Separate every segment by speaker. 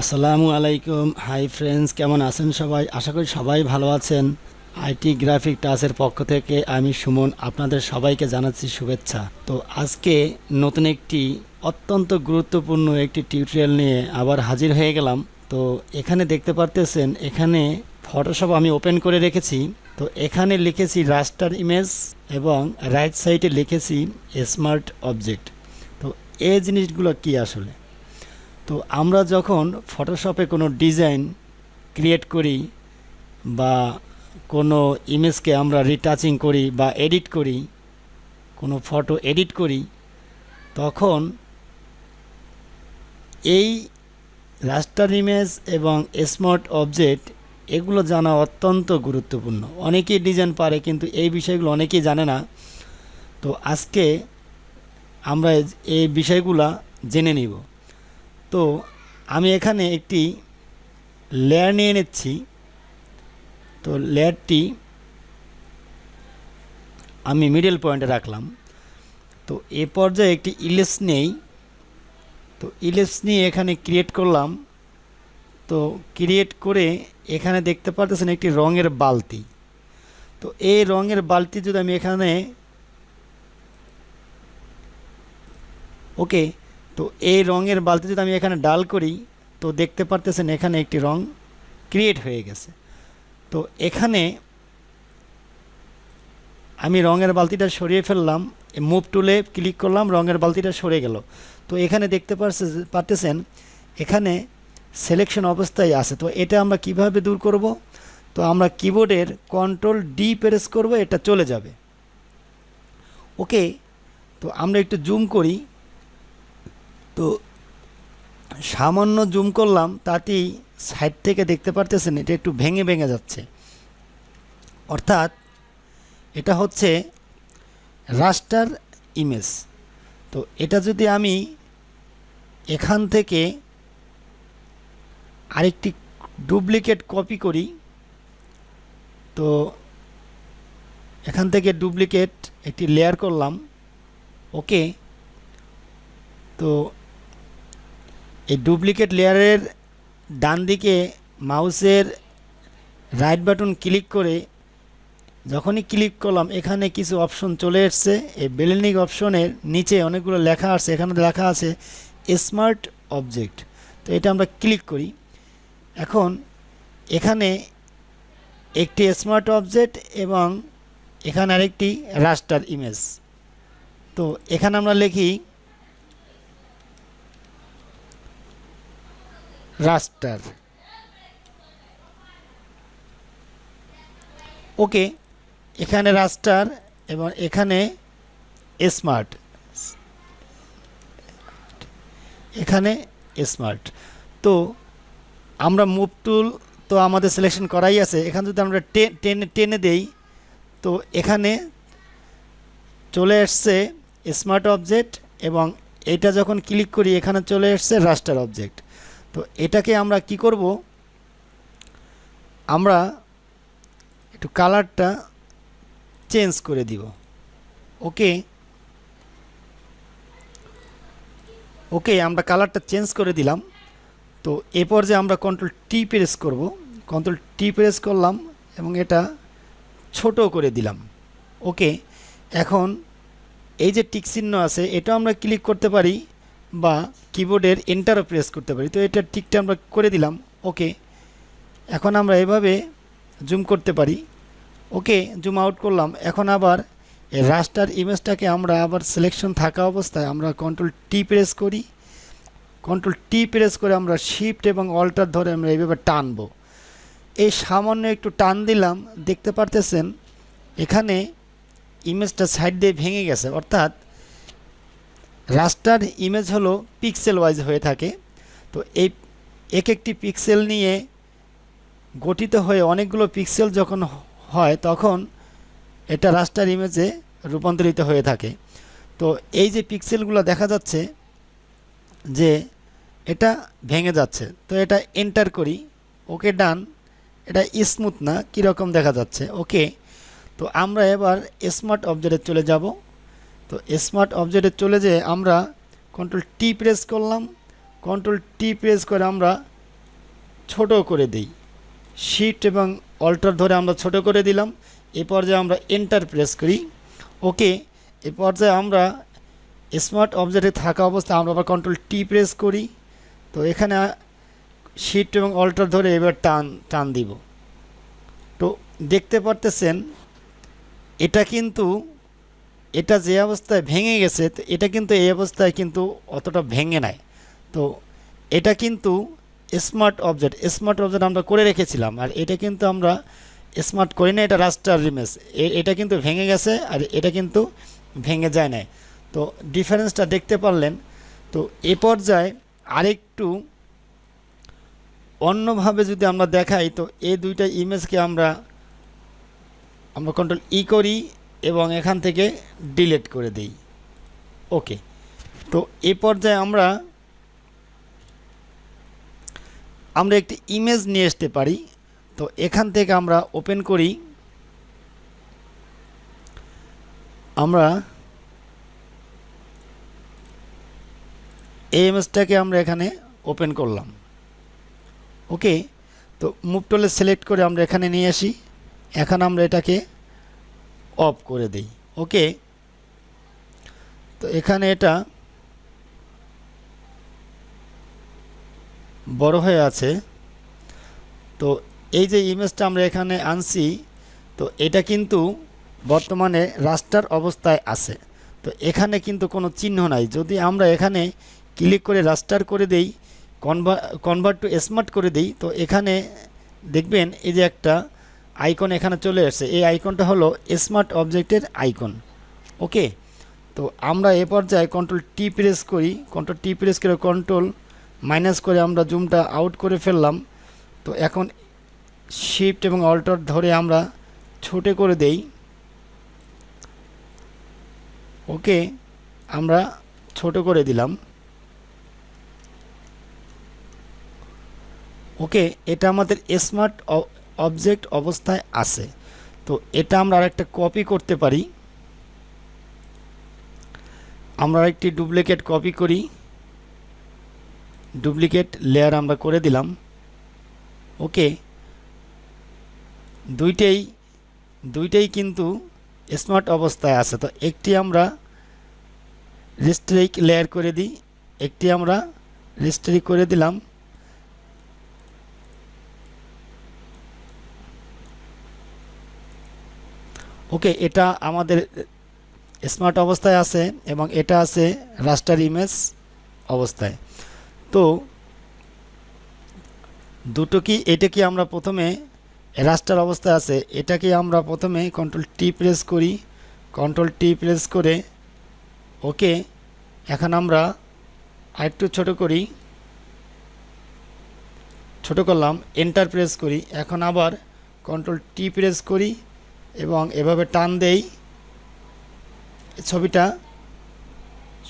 Speaker 1: আসসালামু আলাইকুম। Hi friends, কেমন আছেন সবাই? আশা করি সবাই ভালো আছেন। আইটি গ্রাফিক টাচের পক্ষ থেকে আমি সুমন আপনাদের সবাইকে জানাচ্ছি শুভেচ্ছা। তো আজকে নতুন একটি অত্যন্ত গুরুত্বপূর্ণ একটি টিউটোরিয়াল নিয়ে আবার হাজির হয়ে গেলাম। তো এখানে দেখতে পারতেছেন, এখানে ফটোশপ আমি ওপেন করে রেখেছি। তো এখানে লিখেছি রাস্টার ইমেজ এবং রাইট সাইডে লিখেছি স্মার্ট অবজেক্ট। তো এই জিনিসগুলো কি আসলে? তো আমরা যখন ফটোশপে কোনো ডিজাইন ক্রিয়েট করি বা কোনো ইমেজকে আমরা রিটাচিং করি বা এডিট করি, কোনো ফটো এডিট করি, তখন এই রাস্টার ইমেজ এবং স্মার্ট অবজেক্ট এগুলো জানা অত্যন্ত গুরুত্বপূর্ণ। অনেকেই ডিজাইন পারে কিন্তু এই বিষয়গুলো অনেকেই জানে না। তো আজকে আমরা এই বিষয়গুলো জেনে নিব। তো আমি এখানে একটি লেয়ার নিয়ে নিচ্ছি। তো লেয়ারটি আমি মিডল পয়েন্টে রাখলাম। তো এ পর্যায়ে একটি ইলিপস নেই। তো ইলিপস নিয়ে এখানে ক্রিয়েট করলাম। তো ক্রিয়েট করে এখানে দেখতে পারতেছেন একটি রঙের বালতি। তো এই রঙের বালতি যদি আমি এখানে ওকে, তো এই রঙের বালতি যদি আমি এখানে ডাল করি, তো দেখতে পারতেছেন এখানে একটি রং ক্রিয়েট হয়ে গেছে। তো এখানে আমি রঙের বালতিটা সরিয়ে ফেললাম, মুভ টুলে ক্লিক করলাম, রঙের বালতিটা সরে গেল। তো এখানে দেখতে পারতেছেন এখানে সিলেকশন অবস্থায় আছে। তো এটা আমরা কিভাবে দূর করব? তো আমরা কিবোর্ডের কন্ট্রোল ডি প্রেস করব, এটা চলে যাবে। ওকে, তো আমরা একটু জুম করি। তো সামান্য জুম করলাম, তাতেই সাইড থেকে দেখতে পারতেছেন এটা একটু ভেঙে ভেঙে যাচ্ছে। অর্থাৎ এটা হচ্ছে রাস্টার ইমেজ। তো এটা যদি আমি এখান থেকে আরেকটি ডুপ্লিকেট কপি করি, তো এখান থেকে ডুপ্লিকেট একটি লেয়ার করলাম। ওকে, তো এই ডুপ্লিকেট লেয়ারের ডান দিকে মাউসের রাইট বাটন ক্লিক করে যখনই ক্লিক করলাম, এখানে কিছু অপশন চলে এসছে। এই ব্লেন্ডিং অপশনের নিচে অনেকগুলো লেখা আছে, এখানে লেখা আছে স্মার্ট অবজেক্ট। তো এটা আমরা ক্লিক করি। এখন এখানে একটি স্মার্ট অবজেক্ট এবং এখানে আরেকটি রাস্টার ইমেজ। তো এখানে আমরা লিখি রাস্টার। ওকে, এখানে রাস্টার এবং এখানে স্মার্ট, এখানে স্মার্ট। তো আমরা মুভ টুল তো আমাদের সিলেকশন করাই আছে। এখানে যদি আমরা টেনে দেই, তো এখানে চলে আসছে স্মার্ট অবজেক্ট এবং এটা যখন ক্লিক করি এখানে চলে আসছে রাস্টার অবজেক্ট। তো এটাকে আমরা কি করব? আমরা একটু কালারটা চেঞ্জ করে দিব। ওকে, ওকে, আমরা কালারটা চেঞ্জ করে দিলাম। তো এরপর যে আমরা কন্ট্রোল টি প্রেস করব, কন্ট্রোল টি প্রেস করলাম এবং এটা ছোট করে দিলাম। ওকে, এখন এই যে টিক চিহ্ন আছে এটাও আমরা ক্লিক করতে পারি বা কিবোর্ডের এন্টারও প্রেস করতে পারি। তো এটা টিকটা আমরা করে দিলাম। ওকে, এখন আমরা এভাবে জুম করতে পারি। ওকে, জুম আউট করলাম। এখন আবার এই রাস্টার ইমেজটাকে আমরা আবার সিলেকশন থাকা অবস্থায় আমরা কন্ট্রোল টি প্রেস করি। কন্ট্রোল টি প্রেস করে আমরা শিফট এবং অল্টার ধরে আমরা এইভাবে টানবো। এই সামান্য একটু টান দিলাম, দেখতে পারতেছেন এখানে ইমেজটা সাইড দিয়ে ভেঙে গেছে। অর্থাৎ রাস্টার ইমেজ হলো পিক্সেল ওয়াইজ হয়ে থাকে। তো এই একটি পিক্সেল নিয়ে গঠিত হয়ে অনেকগুলো পিক্সেল যখন হয় তখন এটা রাস্টার ইমেজে রূপান্তরিত হয়ে থাকে। তো এই যে পিক্সেলগুলো দেখা যাচ্ছে যে এটা ভেঙে যাচ্ছে, তো এটা এন্টার করি। ওকে, ডান। এটা স্মুথ না, কীরকম দেখা যাচ্ছে। ওকে, তো আমরা এবার স্মার্ট অবজেক্টে চলে যাব। তো স্মার্ট অবজেক্টে চলে যেয়ে আমরা কন্ট্রোল টি প্রেস করলাম। কন্ট্রোল টি প্রেস করে আমরা ছোট করে দেই, শিফট এবং অল্টার ধরে আমরা ছোট করে দিলাম। এই পর্যায়ে আমরা এন্টার প্রেস করি। ওকে, এই পর্যায়ে আমরা স্মার্ট অবজেক্টে থাকা অবস্থায় আমরা আবার কন্ট্রোল টি প্রেস করি। তো এখানে শিফট এবং অল্টার ধরে এবার টান দিব। তো দেখতে পারতেছেন এটা যে অবস্থায় ভেঙে গেছে, তো এটা কিন্তু এই অবস্থায় কিন্তু অতটা ভেঙে নাই। তো এটা কিন্তু স্মার্ট অবজেক্ট আমরা করে রেখেছিলাম, আর এটা কিন্তু আমরা স্মার্ট করি না, এটা রাস্টার ইমেজ। এটা কিন্তু ভেঙে গেছে আর এটা কিন্তু ভেঙে যায় না। তো ডিফারেন্সটা দেখতে পারলেন। তো এ পর্যায়ে আরেকটু অন্যভাবে যদি আমরা দেখাই, তো এই দুইটা ইমেজকে আমরা কন্ট্রোল ই করি এবং এখান থেকে ডিলিট করে দেই। ওকে, তো এই পর্যায়ে আমরা একটি ইমেজ নিয়ে আসতে পারি। তো এখান থেকে আমরা ওপেন করি, আমরা এই ইমেজটাকে আমরা এখানে ওপেন করলাম। ওকে, তো মুভ টুলে সিলেক্ট করে আমরা এখানে নিয়ে আসি। এখন আমরা এটাকে অফ করে দেই। ওকে, তো এখানে এটা বড় হয়ে আছে। তো এই যে ইমেজটা আমরা এখানে আনছি, তো এটা কিন্তু বর্তমানে রাস্টার অবস্থায় আছে। তো এখানে কিন্তু কোনো চিহ্ন নাই। যদি আমরা এখানে ক্লিক করে রাস্টার করে দেই, কনভার্ট টু স্মার্ট করে দেই, তো এখানে দেখবেন এই যে একটা আইকন এখানে চলে আসছে। এই আইকনটা হলো স্মার্ট অবজেক্টের আইকন। ওকে, তো আমরা এ পর্যায়ে কন্ট্রোল টি প্রেস করি, কন্ট্রোল টি প্রেস করে কন্ট্রোল মাইনাস করে আমরা জুমটা আউট করে ফেললাম। তো এখন শিফট এবং অল্টার ধরে আমরা ছোট করে দেই। ওকে, আমরা ছোট করে দিলাম। ওকে, এটা আমাদের স্মার্ট অবজেক্ট অবস্থায় আছে। তো এটা আমরা আরেকটা কপি করতে পারি। আমরা একটি ডুপ্লিকেট কপি করি, ডুপ্লিকেট লেয়ার আমরা করে দিলাম। ওকে, দুইটাই কিন্তু স্মার্ট অবস্থায় আছে। তো একটি আমরা রেস্ট্রিক লেয়ার করে দিই, একটি আমরা রেস্ট্রিক করে দিলাম। ওকে, এটা আমাদের স্মার্ট অবস্থায় আছে এবং এটা আছে রাস্টার ইমেজ অবস্থায়। তো দুটো কি, এটা কি আমরা প্রথমে রাস্টার অবস্থায় আছে, এটাকে আমরা প্রথমে কন্ট্রোল টি প্রেস করি, কন্ট্রোল টি প্রেস করে ওকে, এখন আমরা আরেকটু ছোট করি, ছোট করলাম, এন্টার প্রেস করি। এখন আবার কন্ট্রোল টি প্রেস করি এবং এভাবে টান দেই, ছবিটা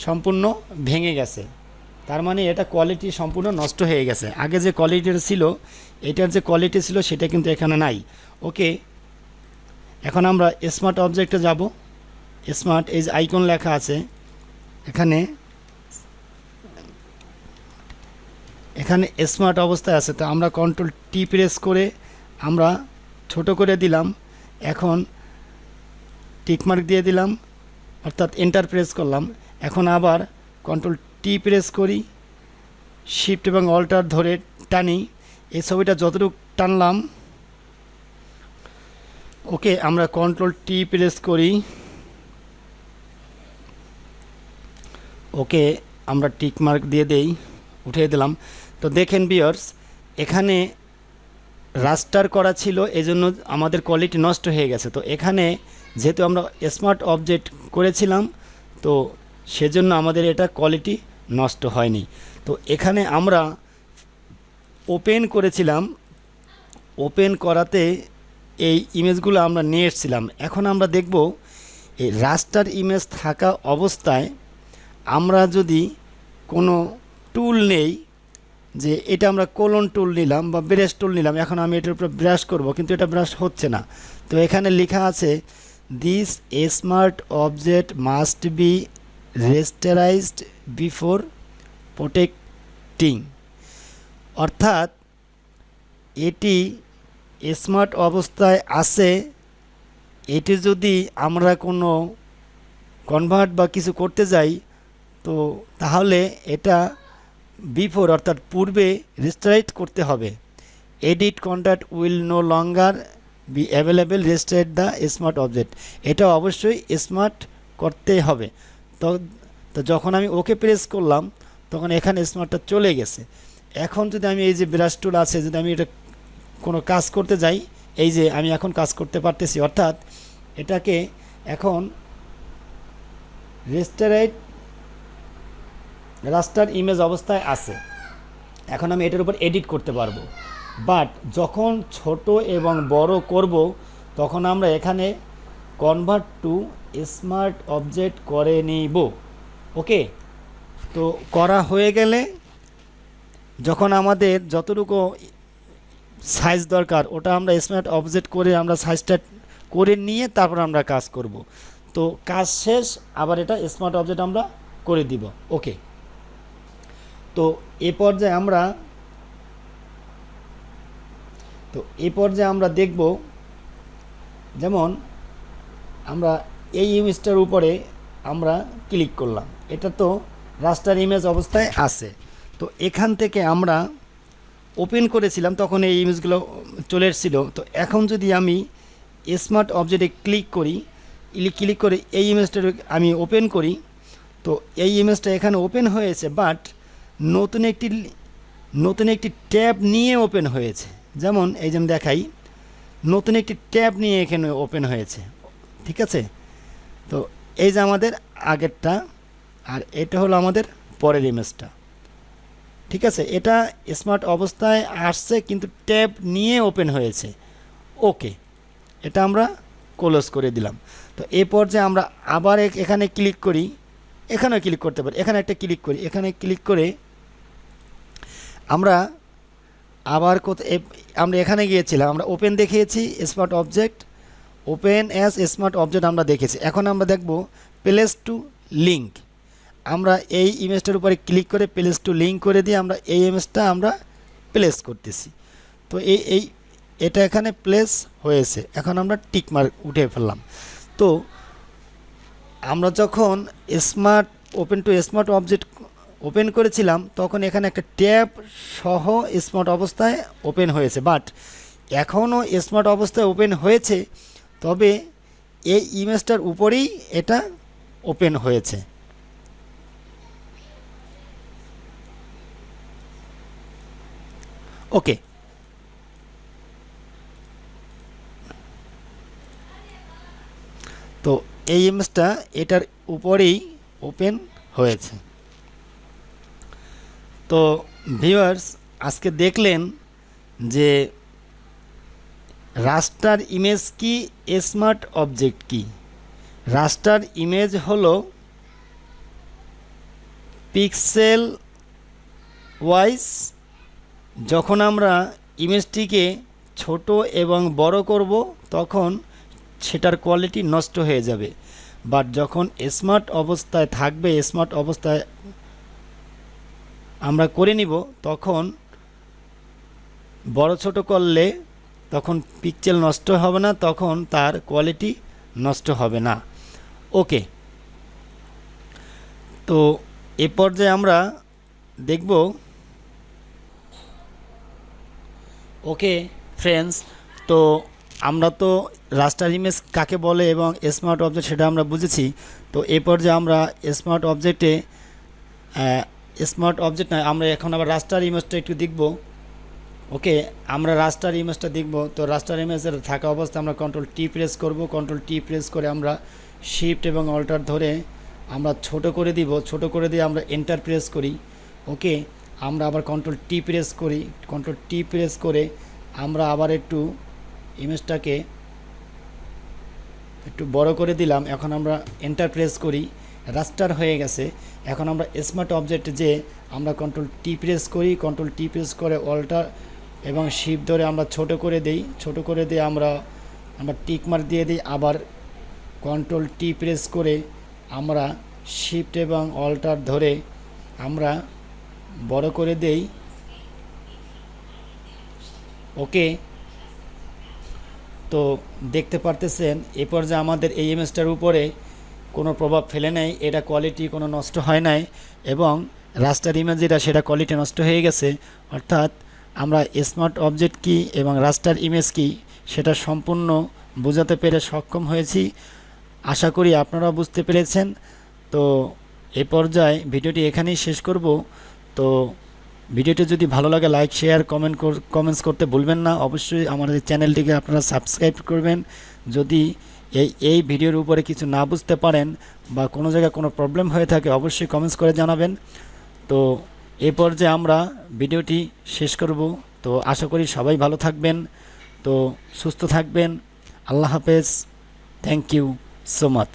Speaker 1: সম্পূর্ণ ভেঙে গেছে। তার মানে এটা কোয়ালিটি সম্পূর্ণ নষ্ট হয়ে গেছে। আগে যে কোয়ালিটিটা ছিল, এটার যে কোয়ালিটি ছিল সেটা কিন্তু এখানে নাই। ওকে, এখন আমরা স্মার্ট অবজেক্টে যাব। স্মার্ট এই যে আইকন লেখা আছে এখানে স্মার্ট অবস্থায় আছে। তো আমরা কন্ট্রোল টি প্রেস করে আমরা ছোট করে দিলাম। এখন টিকমার্ক দিয়ে দিলাম, অর্থাৎ এন্টার প্রেস করলাম। এখন আবার কন্ট্রোল টি প্রেস করি, শিফট এবং অল্টার ধরে টানি। এই ছবিটা যতটুকু টানলাম, ওকে, আমরা কন্ট্রোল টি প্রেস করি। ওকে, আমরা টিকমার্ক দিয়ে দেই, উঠিয়ে দিলাম। তো দেখেন ভিউয়ার্স, এখানে রাস্টার করা ছিল, এজন্য আমাদের কোয়ালিটি নষ্ট হয়ে গেছে। তো এখানে যেহেতু আমরা স্মার্ট অবজেক্ট করেছিলাম, তো সেজন্য আমাদের এটা কোয়ালিটি নষ্ট হয়নি। তো এখানে আমরা ওপেন করেছিলাম, ওপেন করাতে এই ইমেজগুলো আমরা নিয়ে এসেছিলাম। এখন আমরা দেখব এই রাস্টার ইমেজ থাকা অবস্থায় আমরা যদি কোনো টুল নেই, যে এটা আমরা কোলন টুল নিলাম বা ব্রাশ টুল নিলাম, এখন আমি এটার উপরে ব্রাশ করব, কিন্তু এটা ব্রাশ হচ্ছে না। তো এখানে লেখা আছে this smart object must be rasterized before protecting, অর্থাৎ এটি স্মার্ট অবস্থায় আছে, এটি যদি আমরা কোনো কনভার্ট বা কিছু করতে যাই তো তাহলে এটা বিফোর অর্থাৎ পূর্বে রেস্টারেট করতে হবে। Edit contact will no longer be available rasterize the smart object, এটা অবশ্যই স্মার্ট করতে হবে। তো তো যখন আমি ওকে প্রেস করলাম তখন এখানে স্মার্টটা চলে গেছে। এখন যদি আমি এই যে ব্রাশ টুল আছে, যদি আমি এটা কোনো কাজ করতে যাই, এই যে আমি এখন কাজ করতে পারতেছি, অর্থাৎ এটাকে এখন রাস্টার ইমেজ অবস্থায় আছে। এখন আমি এটার উপর এডিট করতে পারবো, বাট যখন ছোট এবং বড় করব তখন আমরা এখানে কনভার্ট টু স্মার্ট অবজেক্ট করে নিব। ওকে, তো করা হয়ে গেলে যখন আমাদের যতটুকু সাইজ দরকার ওটা আমরা স্মার্ট অবজেক্ট করে আমরা সাইজটা করে নিয়ে তারপর আমরা কাজ করব। তো কাজ শেষ, আবার এটা স্মার্ট অবজেক্ট আমরা করে দিব। ওকে, তো এ পর্যায়ে আমরা দেখব, যেমন আমরা এই ইমেজটার উপরে আমরা ক্লিক করলাম, এটা তো রাস্টার ইমেজ অবস্থায় আছে। তো এখান থেকে আমরা ওপেন করেছিলাম তখন এই ইমেজগুলো চলে এসেছিলো। তো এখন যদি আমি স্মার্ট অবজেক্টে ক্লিক করে এই ইমেজটা আমি ওপেন করি, তো এই ইমেজটা এখানে ওপেন হয়েছে, বাট নতুন একটি ট্যাব নিয়ে ওপেন হয়েছে। যেমন এই যে দেখাই, নতুন একটি ট্যাব নিয়ে এখানে ওপেন হয়েছে। ঠিক আছে, তো এই যে আমাদের আগেরটা, আর এটা হলো আমাদের পরের ইমেজটা। ঠিক আছে, এটা স্মার্ট অবস্থায় আসছে কিন্তু ট্যাব নিয়ে ওপেন হয়েছে। ওকে, এটা আমরা ক্লোজ করে দিলাম। তো এই পর্যায়ে আমরা আবার এখানে ক্লিক করি, এখানেও ক্লিক করতে পারি, এখানে একটা ক্লিক করি, এখানে ক্লিক করে আমরা আবার আমরা এখানে গিয়েছিলাম, আমরা ওপেন দেখিয়েছি smart object, open as smart object আমরা দেখেছি। এখন আমরা দেখব প্লেস টু লিঙ্ক। আমরা এই ইমেজটার উপরে ক্লিক করে প্লেস টু লিঙ্ক করে দিয়ে আমরা এই ইমেজটা আমরা প্লেস করতেছি। তো এটা এখানে প্লেস হয়েছে, এখন আমরা টিক মার্ক উঠে ফেললাম। তো আমরা যখন open to smart object open করেছিলাম তখন এখানে একটা ট্যাব সহ স্মার্ট অবস্থায় ওপেন হয়েছে, বাট এখনও স্মার্ট অবস্থায় ওপেন হয়েছে, তবে এই ইমেজটার উপরেই এটা ওপেন হয়েছে। ওকে, তো এই ইমেজটা এটার উপরেই ওপেন হয়েছে। তো ভিউয়ার্স, আজকে দেখলেন যে রাস্টার ইমেজ কি, স্মার্ট অবজেক্ট কি। রাস্টার ইমেজ হলো পিক্সেল ওয়াইজ, যখন আমরা ইমেজটিকে ছোট এবং বড় করব তখন সেটার কোয়ালিটি নষ্ট হয়ে যাবে, বাট যখন স্মার্ট অবস্থায় থাকবে, স্মার্ট অবস্থায় আমরা করে নিব, তখন বড় ছোট করলে তখন পিক্সেল নষ্ট হবে না, তখন তার কোয়ালিটি নষ্ট হবে না। ওকে, তো এ পর্যায়ে আমরা দেখব। ওকে ফ্রেন্ডস, তো আমরা তো রাস্টার ইমেজ কাকে বলে এবং স্মার্ট অবজেক্ট সেটা আমরা বুঝেছি। তো এ পর্যায়ে আমরা স্মার্ট অবজেক্ট নয়, আমরা এখন আবার রাস্টার ইমেজটা একটু দেখব। ওকে, আমরা রাস্টার ইমেজটা দেখব। তো রাস্টার ইমেজের থাকা অবস্থায় আমরা কন্ট্রোল টি প্রেস করব, কন্ট্রোল টি প্রেস করে আমরা শিফট এবং অল্টার ধরে আমরা ছোট করে দিব, ছোট করে দিয়ে আমরা এন্টার প্রেস করি। ওকে, আমরা আবার কন্ট্রোল টি প্রেস করি, কন্ট্রোল টি প্রেস করে আমরা আবার একটু ইমেজটাকে একটু বড় করে দিলাম। এখন আমরা এন্টার প্রেস করি, রাস্টার হয়ে গেছে। এখন আমরা স্মার্ট অবজেক্ট যে আমরা কন্ট্রোল টি প্রেস করি, কন্ট্রোল টি প্রেস করে অল্টার এবং শিফট ধরে আমরা ছোট করে দেই, ছোট করে দিয়ে আমরা টিক মার্ক দিয়ে দিই। আবার কন্ট্রোল টি প্রেস করে আমরা শিফট এবং অল্টার ধরে আমরা বড় করে দেই। ওকে, তো দেখতে পারতেছেন এ পর্যায়ে আমাদের এই ইমেজটার উপরে কোনো প্রভাব ফেলে নাই, এটা কোয়ালিটি কোনো নষ্ট হয় নাই, এবং রাস্টার ইমেজ যেটা সেটা কোয়ালিটি নষ্ট হয়ে গেছে। অর্থাৎ আমরা স্মার্ট অবজেক্ট কি এবং রাস্টার ইমেজ কি সেটা সম্পূর্ণ বোঝাতে পেরে সক্ষম হয়েছি। আশা করি আপনারা বুঝতে পেরেছেন। তো এই পর্যায়ে ভিডিওটি এখানেই শেষ করব। তো ভিডিওটি যদি ভালো লাগে লাইক শেয়ার কমেন্টস করতে ভুলবেন না। অবশ্যই আমাদের চ্যানেলটিকে আপনারা সাবস্ক্রাইব করবেন। যদি এই ভিডিওর উপরে কিছু না বুঝতে পারেন বা কোনো জায়গায় কোনো প্রবলেম হয়ে থাকে অবশ্যই কমেন্টস করে জানাবেন। তো এই পর্যায়ে আমরা ভিডিওটি শেষ করব। তো আশা করি সবাই ভালো থাকবেন, তো সুস্থ থাকবেন। আল্লাহ হাফেজ। Thank you so much.